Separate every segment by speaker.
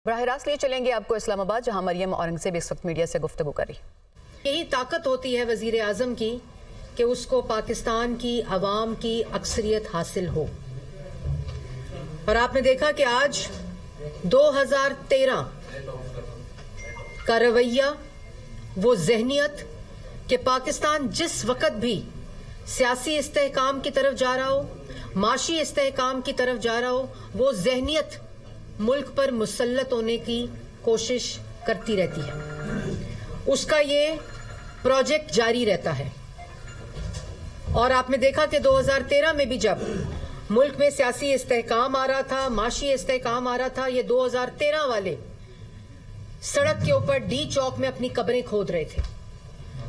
Speaker 1: براہ راست لیے چلیں گے آپ کو اسلام آباد، جہاں مریم اورنگزیب اس وقت میڈیا سے گفتگو کر رہی۔
Speaker 2: یہی طاقت ہوتی ہے وزیر اعظم کی کہ اس کو پاکستان کی عوام کی اکثریت حاصل ہو، اور آپ نے دیکھا کہ آج 2013 کا رویہ، وہ ذہنیت کہ پاکستان جس وقت بھی سیاسی استحکام کی طرف جا رہا ہو، معاشی استحکام کی طرف جا رہا ہو، وہ ذہنیت ملک پر مسلط ہونے کی کوشش کرتی رہتی ہے، اس کا یہ پروجیکٹ جاری رہتا ہے۔ اور آپ نے دیکھا کہ 2013 میں بھی جب ملک میں سیاسی استحکام آ رہا تھا، معاشی استحکام آ رہا تھا، یہ 2013 والے سڑک کے اوپر ڈی چوک میں اپنی قبریں کھود رہے تھے،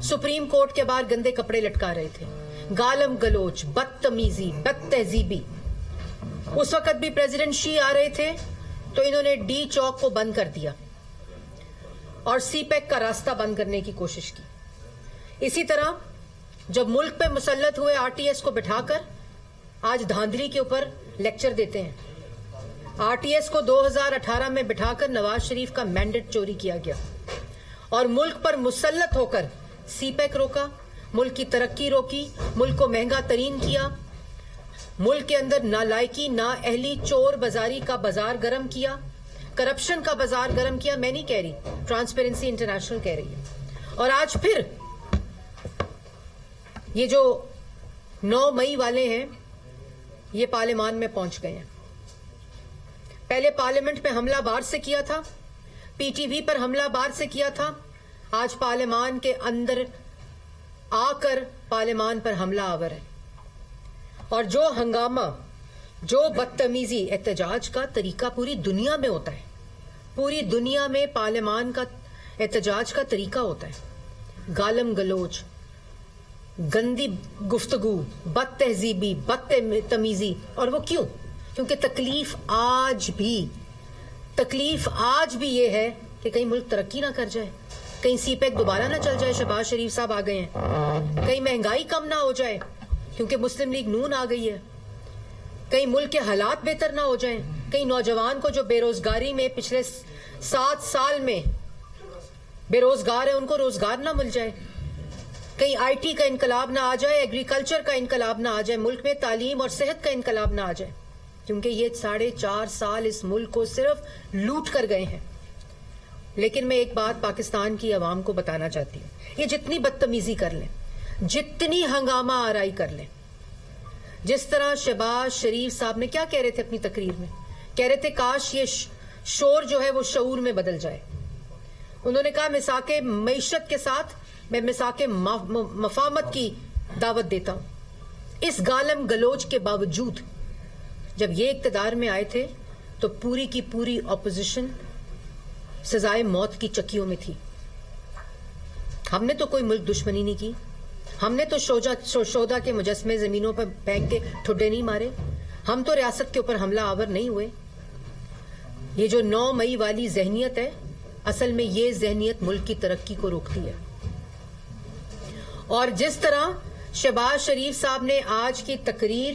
Speaker 2: سپریم کورٹ کے باہر گندے کپڑے لٹکا رہے تھے، گالم گلوچ، بدتمیزی، بد تہذیبی۔ اس وقت بھی پریزیڈنٹ شی آ رہے تھے تو انہوں نے ڈی چوک کو بند کر دیا اور سی پیک کا راستہ بند کرنے کی کوشش کی۔ اسی طرح جب ملک پہ مسلط ہوئے آر ٹی ایس کو بٹھا کر آج دھاندلی کے اوپر لیکچر دیتے ہیں۔ آر ٹی ایس کو 2018 میں بٹھا کر نواز شریف کا مینڈیٹ چوری کیا گیا اور ملک پر مسلط ہو کر سی پیک روکا، ملک کی ترقی روکی، ملک کو مہنگا ترین کیا، ملک کے اندر نالائکی، نااہلی، چور بازاری کا بازار گرم کیا، کرپشن کا بازار گرم کیا۔ میں نہیں کہہ رہی، ٹرانسپیرنسی انٹرنیشنل کہہ رہی ہے۔ اور آج پھر یہ جو 9 مئی والے ہیں یہ پارلیمان میں پہنچ گئے ہیں۔ پہلے پارلیمنٹ پہ حملہ بار سے کیا تھا، پی ٹی وی پر حملہ بار سے کیا تھا، آج پارلیمان کے اندر آ کر پارلیمان پر حملہ آور ہے۔ اور جو ہنگامہ، جو بدتمیزی، احتجاج کا طریقہ پوری دنیا میں ہوتا ہے، پوری دنیا میں پارلیمان کا احتجاج کا طریقہ ہوتا ہے، گالم گلوچ، گندی گفتگو، بد تہذیبی، بد تمیزی۔ اور وہ کیوں؟ کیونکہ تکلیف آج بھی یہ ہے کہ کہیں ملک ترقی نہ کر جائے، کہیں سی پیک دوبارہ نہ چل جائے، شہباز شریف صاحب آ گئے ہیں، کہیں مہنگائی کم نہ ہو جائے کیونکہ مسلم لیگ نون آ گئی ہے، کہیں ملک کے حالات بہتر نہ ہو جائیں، کہیں نوجوان کو جو بے روزگاری میں پچھلے 7 سال میں بے روزگار ہے ان کو روزگار نہ مل جائے، کہیں آئی ٹی کا انقلاب نہ آ جائے، ایگریکلچر کا انقلاب نہ آ جائے، ملک میں تعلیم اور صحت کا انقلاب نہ آ جائے، کیونکہ یہ 4.5 سال اس ملک کو صرف لوٹ کر گئے ہیں۔ لیکن میں ایک بات پاکستان کی عوام کو بتانا چاہتی ہوں، یہ جتنی بدتمیزی کر لیں، جتنی ہنگامہ آرائی کر لیں، جس طرح شہباز شریف صاحب نے کیا کہہ رہے تھے اپنی تقریر میں، کہہ رہے تھے کاش یہ شور جو ہے وہ شعور میں بدل جائے۔ انہوں نے کہا مساق معیشت کے ساتھ میں مساق مفاہمت کی دعوت دیتا ہوں۔ اس گالم گلوچ کے باوجود جب یہ اقتدار میں آئے تھے تو پوری کی پوری اپوزیشن سزائے موت کی چکیوں میں تھی۔ ہم نے تو کوئی ملک دشمنی نہیں کی، ہم نے تو شودا کے مجسمے زمینوں پر پھینک کے ٹھڈے نہیں مارے، ہم تو ریاست کے اوپر حملہ آور نہیں ہوئے۔ یہ جو 9 مئی والی ذہنیت ہے، اصل میں یہ ذہنیت ملک کی ترقی کو روکتی ہے۔ اور جس طرح شہباز شریف صاحب نے آج کی تقریر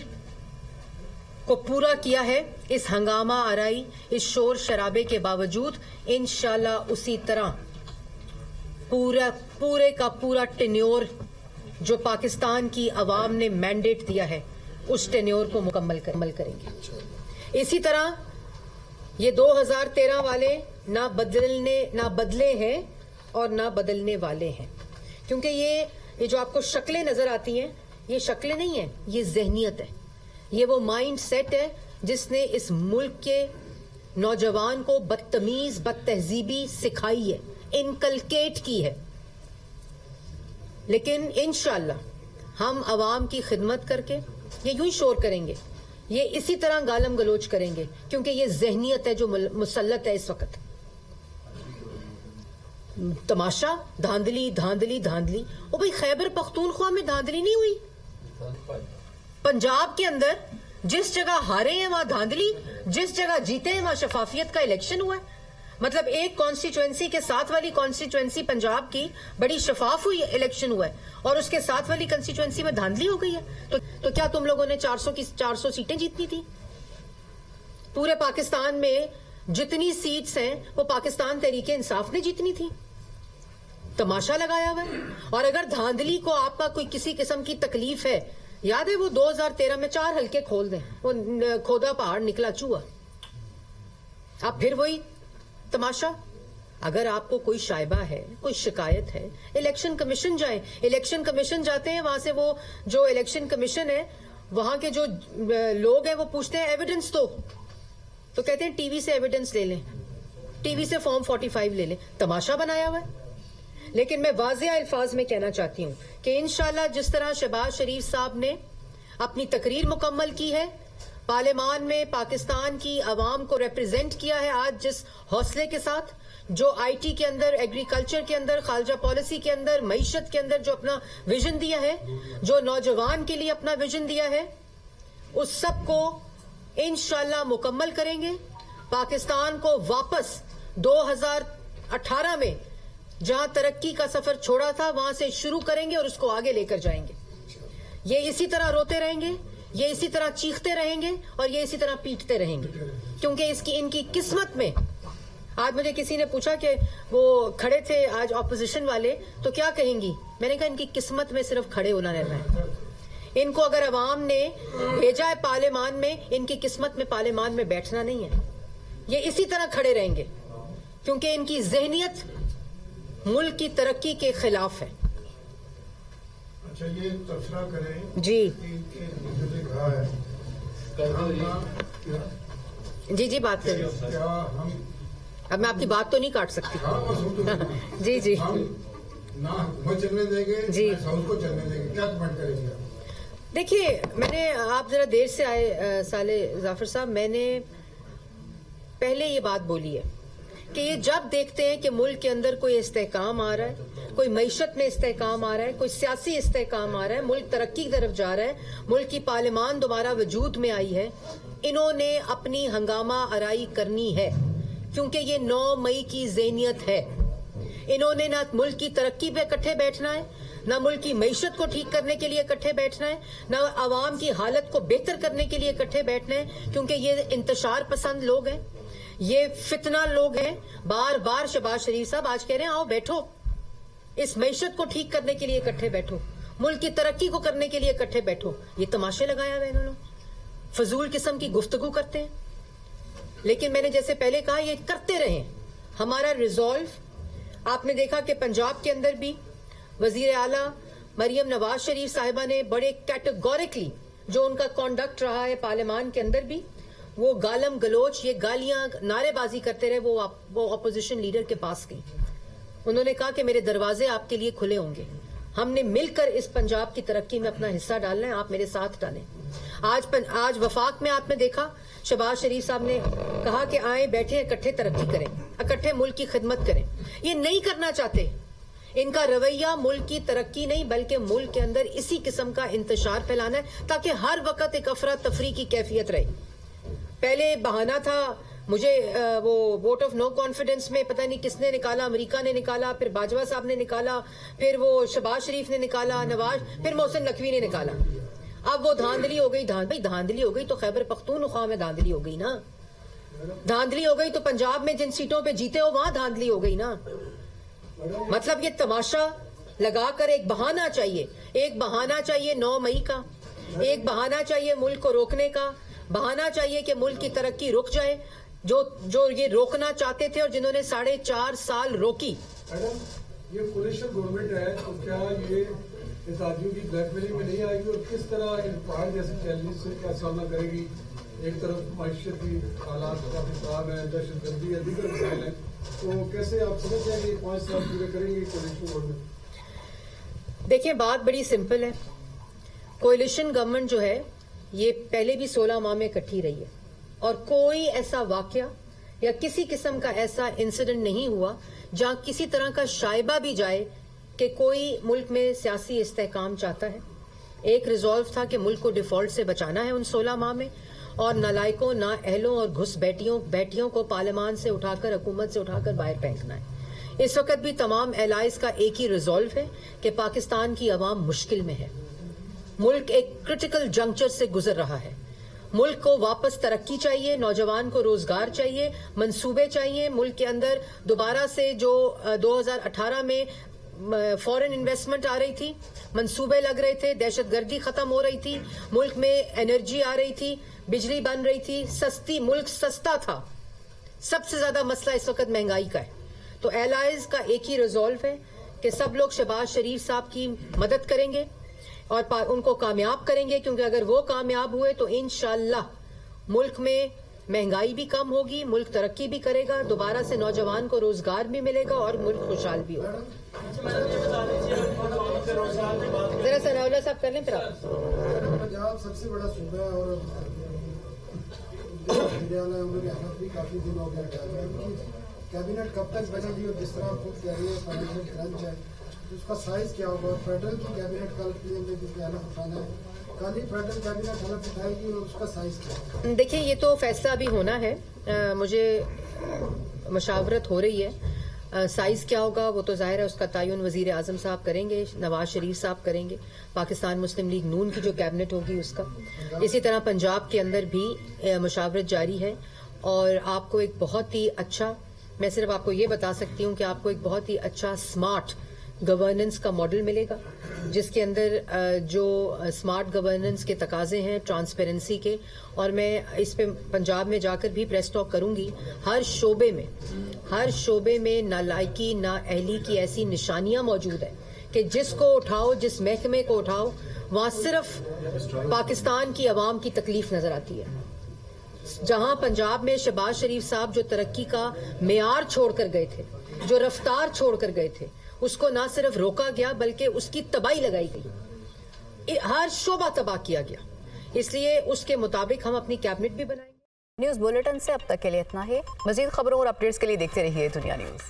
Speaker 2: کو پورا کیا ہے، اس ہنگامہ آرائی، اس شور شرابے کے باوجود، انشاءاللہ اسی طرح پورے کا پورا ٹینیور جو پاکستان کی عوام نے مینڈیٹ دیا ہے اس ٹینیور کو مکمل کریں گے۔ اسی طرح یہ 2013 والے نہ بدلے ہیں اور نہ بدلنے والے ہیں، کیونکہ یہ جو آپ کو شکلیں نظر آتی ہیں یہ شکلیں نہیں ہیں، یہ ذہنیت ہے، یہ وہ مائنڈ سیٹ ہے جس نے اس ملک کے نوجوان کو بدتمیز، بد تہذیبی سکھائی ہے، انکلکیٹ کی ہے۔ لیکن انشاءاللہ ہم عوام کی خدمت کر کے یہ یوں ہی شور کریں گے، یہ اسی طرح گالم گلوچ کریں گے، کیونکہ یہ ذہنیت ہے جو مسلط ہے اس وقت۔ تماشا دھاندلی دھاندلی دھاندلی، او بھئی خیبر پختونخوا میں دھاندلی نہیں ہوئی؟ پنجاب کے اندر جس جگہ ہارے ہیں وہاں دھاندلی، جس جگہ جیتے ہیں وہاں شفافیت کا الیکشن ہوا ہے۔ مطلب ایک کانسٹیچوئنسی کے ساتھ والی کانسٹیچوئنسی پنجاب کی بڑی شفاف ہوئی الیکشن ہوا ہے، اور اس کے ساتھ والی کانسٹیچوئنسی میں دھاندلی ہو گئی ہے۔ تو کیا تم لوگوں نے 400 سیٹیں جیتنی تھی؟ پورے پاکستان میں जितनी सीट्स हैं वो पाकिस्तान तहरीके इंसाफ ने जीतनी थी। तमाशा लगाया हुआ है। और अगर धांधली को आपका कोई किसी किस्म की तकलीफ है, याद है वो 2013 में 4 हल्के खोल दें, वो खोदा पहाड़ निकला चूहा। आप फिर वही तमाशा। अगर आपको कोई शायबा है, कोई शिकायत है, इलेक्शन कमीशन जाए। इलेक्शन कमीशन जाते हैं, वहां से वो जो इलेक्शन कमीशन है वहां के जो लोग हैं वो पूछते हैं एविडेंस तो कहते हैं टीवी से एविडेंस ले लें, टीवी से फॉर्म 45 ले लें। तमाशा बनाया हुआ है। लेकिन मैं वाज़ेह अल्फाज में कहना चाहती हूं कि इंशाल्लाह जिस तरह शहबाज शरीफ साहब ने अपनी तकरीर मुकम्मल की है, पार्लियामान में पाकिस्तान की आवाम को रिप्रेजेंट किया है, आज जिस हौसले के साथ, जो आईटी के अंदर, एग्रीकल्चर के अंदर, खारजा पॉलिसी के अंदर, मईशत के अंदर जो अपना विजन दिया है, जो नौजवान के लिए अपना विजन दिया है, उस सब को इंशाल्लाह मुकम्मल करेंगे। पाकिस्तान को वापस 2018 में जहां तरक्की का सफर छोड़ा था वहां से शुरू करेंगे और उसको आगे लेकर जाएंगे। ये इसी तरह रोते रहेंगे, ये इसी तरह चीखते रहेंगे और ये इसी तरह पीटते रहेंगे, क्योंकि इनकी किस्मत में। आज मुझे किसी ने पूछा कि वो खड़े थे आज ऑपोजिशन वाले, तो क्या कहेंगी? मैंने कहा इनकी किस्मत में सिर्फ खड़े होना रहना है। इनको अगर अवाम ने भेजा है पार्लियामान में, इनकी किस्मत में पार्लियामान में बैठना नहीं है। ये इसी तरह खड़े रहेंगे क्योंकि इनकी जहनियत मुल्क की तरक्की के खिलाफ है।
Speaker 3: अच्छा, ये तबसरा करें
Speaker 2: जी
Speaker 3: कि कहा है
Speaker 2: जी बात करें।
Speaker 3: क्या हम,
Speaker 2: अब मैं आपकी बात तो नहीं काट सकती।
Speaker 3: हाँ, मैं सुन तो रही हूँ।
Speaker 2: जी
Speaker 3: हम ना हुकूमत चलने देंगे
Speaker 2: जी।
Speaker 3: ना साउथ को चलने देंगे, क्या कमेंट करेंगे आप?
Speaker 2: देखिए, मैंने, आप जरा देर से आए साले जाफर साहब, मैंने पहले ये बात बोली है कि ये जब देखते हैं कि मुल्क के अंदर कोई इस्तेहकाम आ रहा है, कोई मईशत में इस्तेहकाम आ रहा है, कोई सियासी इस्तेहकाम आ रहा है, मुल्क तरक्की की तरफ जा रहा है, मुल्क की पार्लियामान दोबारा वजूद में आई है, इन्होंने अपनी हंगामा आराई करनी है, क्योंकि ये 9 मई की ज़हनियत है। इन्होंने ना मुल्क की तरक्की पे इकट्ठे बैठना है, ना मुल्क की मईशत को ठीक करने के लिए इकट्ठे बैठना है, ना आवाम की हालत को बेहतर करने के लिए इकट्ठे बैठना है, क्योंकि ये इंतशार पसंद लोग हैं, ये फितना लोग हैं। बार बार शहबाज शरीफ साहब आज कह रहे हैं आओ बैठो, इस मईशत को ठीक करने के लिए इकट्ठे बैठो, मुल्क की तरक्की को करने के लिए इकट्ठे बैठो। ये तमाशे लगाया हुआ इन्होंने, फजूल किस्म की गुफ्तगू करते हैं। लेकिन मैंने जैसे पहले कहा, ये करते रहें। हमारा रिजॉल्व आपने देखा कि पंजाब के अंदर भी वजीर आला मरियम नवाज शरीफ साहिबा ने बड़े कैटेगोरिकली, जो उनका कॉन्डक्ट रहा है पार्लियामान के अंदर भी, वो गालम गलोच, ये गालियां, नारेबाजी करते रहे, वो अपोजिशन लीडर के पास गई। उन्होंने कहा कि मेरे दरवाजे आपके लिए खुले होंगे, हमने मिलकर इस पंजाब की तरक्की में अपना हिस्सा डालना है, आप मेरे साथ डालें। आज वफाक में आपने देखा शहबाज शरीफ साहब ने कहा कि आए बैठे इकट्ठे तरक्की करें, इकट्ठे मुल्क की खिदमत करें। ये नहीं करना चाहते। इनका रवैया मुल्क की तरक्की नहीं बल्कि मुल्क के अंदर इसी किस्म का इंतशार फैलाना है, ताकि हर वक्त एक अफरा तफरी की कैफियत रहे। पहले बहाना था, मुझे वो वोट ऑफ नो कॉन्फिडेंस में पता नहीं किसने निकाला, अमेरिका ने निकाला, फिर बाजवा साहब ने निकाला, फिर वो शहबाज शरीफ ने निकाला, नवाज, फिर मोहसिन नकवी ने निकाला। अब वो धांधली हो गई। भाई धांधली हो गई तो खैबर पख्तूनख्वा में धांधली हो गई ना, धांधली हो गई तो पंजाब में जिन सीटों पे जीते हो वहां धांधली हो गई ना। मतलब ये तमाशा लगाकर एक बहाना चाहिए, 9 मई का, एक बहाना चाहिए मुल्क को रोकने का, बहाना चाहिए कि मुल्क की तरक्की रुक जाए, जो ये रोकना चाहते थे और जिन्होंने 4.5 साल रोकी।
Speaker 4: मैडम, ये कोलिशन गवर्नमेंट है, तो क्या ये इस आदमी की ब्लैकमेलिंग में नहीं आएगी और किस तरह इन पहाड़ जैसे चैलेंज से क्या सामना करेगी? एक तरफ माशियत की हालात काफी खराब है, दहशतगर्दी है, दीगर मसाइल है, तो कैसे आप समझते हैं कि 5 साल पूरे करेंगे कोलिशन गवर्नमेंट?
Speaker 2: देखिए, बात बड़ी सिंपल है। कोलिशन गवर्नमेंट जो है ये पहले भी 16 माह में इकट्ठी रही है और कोई ऐसा वाकया या किसी किस्म का ऐसा इंसिडेंट नहीं हुआ जहां किसी तरह का शायबा भी जाए कि कोई मुल्क में सियासी इस्तेहकाम चाहता है। एक रिजॉल्व था कि मुल्क को डिफॉल्ट से बचाना है उन 16 माह में, और नालायकों, नाअहलों और घुस बैठियों को पार्लियामान से उठाकर, हुकूमत से उठाकर बाहर फेंकना है। इस वक्त भी तमाम एलाइज का एक ही रिजॉल्व है कि पाकिस्तान की आवाम मुश्किल में है, मुल्क एक क्रिटिकल जंक्चर से गुजर रहा है, मुल्क को वापस तरक्की चाहिए, नौजवान को रोजगार चाहिए, मंसूबे चाहिए। मुल्क के अंदर दोबारा से जो 2018 में फॉरेन इन्वेस्टमेंट आ रही थी, मंसूबे लग रहे थे, दहशतगर्दी खत्म हो रही थी, मुल्क में एनर्जी आ रही थी, बिजली बन रही थी, सस्ती, मुल्क सस्ता था। सबसे ज्यादा मसला इस वक्त महंगाई का है। तो एलाइज का एक ही रिजॉल्व है कि सब लोग शहबाज शरीफ साहब की मदद करेंगे और उनको कामयाब करेंगे, क्योंकि अगर वो कामयाब हुए तो इंशाअल्लाह मुल्क में महंगाई भी कम होगी, मुल्क तरक्की भी करेगा, दोबारा से नौजवान को रोजगार भी मिलेगा और मुल्क खुशहाल भी होगा। जरा सनाउल्लाह साहब कर लें फिर आप।
Speaker 3: पंजाब सबसे बड़ा सूबा है और मीडिया वाले उनकी हालत भी काफी दिन हो गया। कैबिनेट कब तक बनेगी और जिस तरह आप खुद कह रही है फाइनेंशियल क्रंच है, तो उसका साइज क्या होगा? फेडरल की कैबिनेट कल के लिए जिसमें हलफ उठाना है, कल ही फेडरल कैबिनेट हलफ उठाएगी और उसका साइज क्या है?
Speaker 2: देखिए, ये तो फैसला अभी होना है। मुझे मशावरत हो रही है। साइज क्या होगा वो तो जाहिर है उसका तयन वजीर आजम साहब करेंगे, नवाज शरीफ साहब करेंगे, पाकिस्तान मुस्लिम लीग नून की जो कैबिनेट होगी उसका। इसी तरह पंजाब के अंदर भी मशावरत जारी है और आपको एक बहुत ही अच्छा, मैं सिर्फ आपको ये बता सकती हूँ कि आपको एक बहुत ही अच्छा स्मार्ट गवर्नेंस का मॉडल मिलेगा, जिसके अंदर जो स्मार्ट गवर्नेंस के तकाजे हैं ट्रांसपेरेंसी के, और मैं इस पे पंजाब में जाकर भी प्रेस टॉक करूंगी। हर शोबे में नालायकी ना अहली की ऐसी निशानियां मौजूद है कि जिसको उठाओ, जिस महकमे को उठाओ, वहां सिर्फ पाकिस्तान की आवाम की तकलीफ नजर आती है। जहां पंजाब में शहबाज शरीफ साहब जो तरक्की का मेयार छोड़कर गए थे, जो रफ्तार छोड़कर गए थे, उसको ना सिर्फ रोका गया बल्कि उसकी तबाही लगाई गई। हर शोबा तबाह किया गया। इसलिए उसके मुताबिक हम अपनी कैबिनेट भी बनाएंगे।
Speaker 1: न्यूज़ बुलेटिन से अब तक के लिए इतना ही। मजीद खबरों और अपडेट्स के लिए देखते रहिए दुनिया न्यूज़।